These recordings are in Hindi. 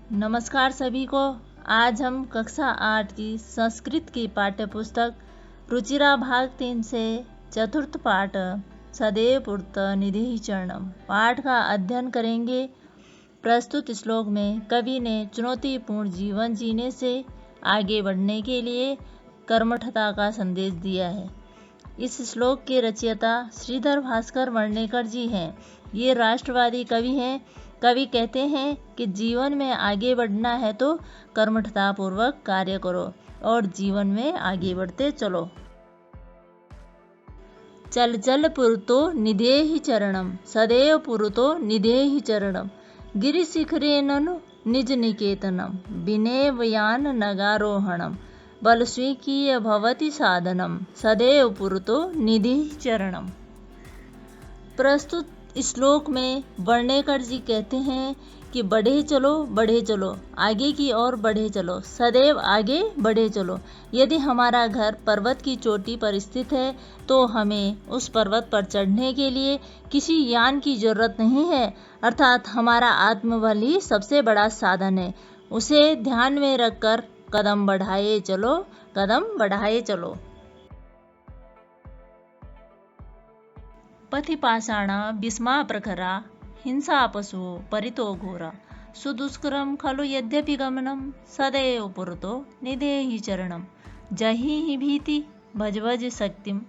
नमस्कार सभी को। आज हम कक्षा 8 की संस्कृत की पाठ्य पुस्तक रुचिरा भाग 3 से चतुर्थ पाठ सदैव पुरत निधि चरणम पाठ का अध्ययन करेंगे। प्रस्तुत श्लोक में कवि ने चुनौतीपूर्ण जीवन जीने से आगे बढ़ने के लिए कर्मठता का संदेश दिया है। इस श्लोक के रचयिता श्रीधर भास्कर वर्णेकर जी हैं। ये राष्ट्रवादी कवि हैं। कवि कहते हैं कि जीवन में आगे बढ़ना है तो कर्मठतापूर्वक कार्य करो और जीवन में आगे बढ़ते चलो। चल चल पुरतो निधेहि चरणम सदैव पुरतो निधेहि चरणम गिरिशिखरेणनु निज निकेतनम विनेवयान नगारोहणम बल स्वीकीय भवति साधनम सदैव पुरतो निधि चरणम। प्रस्तुत श्लोक में वर्णेकर जी कहते हैं कि बढ़े चलो, आगे की ओर बढ़े चलो, सदैव आगे बढ़े चलो। यदि हमारा घर पर्वत की चोटी पर स्थित है तो हमें उस पर्वत पर चढ़ने के लिए किसी यान की जरूरत नहीं है, अर्थात हमारा आत्मबल ही सबसे बड़ा साधन है। उसे ध्यान में रखकर कदम बढ़ाए चलो। पथिपाषाणा विस्मा प्रखरा हिंसा पशुओ परितो घोरा सुदुष्करम खलु यद्यपि गमनम सदैव पुरतो निधेहि चरणम जहि हि भीति भज शक्तिम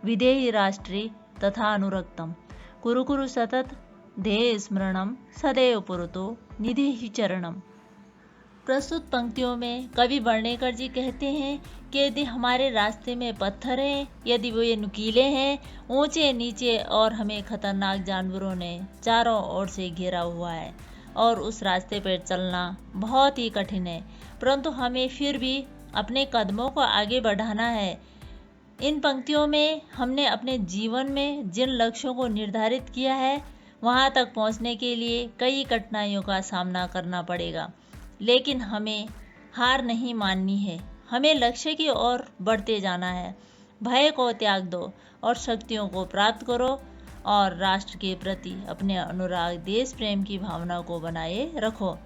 विधेहि राष्ट्रे तथा अनुरक्तम कुरु सतत ध्येय स्मरणम सदैव पुरतो निधेहि चरणम। प्रस्तुत पंक्तियों में कवि वर्णेकर जी कहते हैं कि यदि हमारे रास्ते में पत्थर हैं, यदि वो ये नुकीले हैं, ऊंचे नीचे और हमें खतरनाक जानवरों ने चारों ओर से घेरा हुआ है और उस रास्ते पर चलना बहुत ही कठिन है, परंतु हमें फिर भी अपने कदमों को आगे बढ़ाना है। इन पंक्तियों में हमने अपने जीवन में जिन लक्ष्यों को निर्धारित किया है वहां तक पहुंचने के लिए कई कठिनाइयों का सामना करना पड़ेगा, लेकिन हमें हार नहीं माननी है। हमें लक्ष्य की ओर बढ़ते जाना है। भय को त्याग दो और शक्तियों को प्राप्त करो और राष्ट्र के प्रति अपने अनुराग देश प्रेम की भावना को बनाए रखो।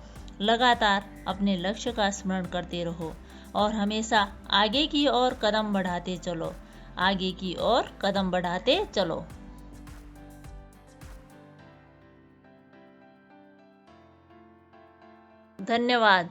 लगातार अपने लक्ष्य का स्मरण करते रहो और हमेशा आगे की ओर कदम बढ़ाते चलो। धन्यवाद।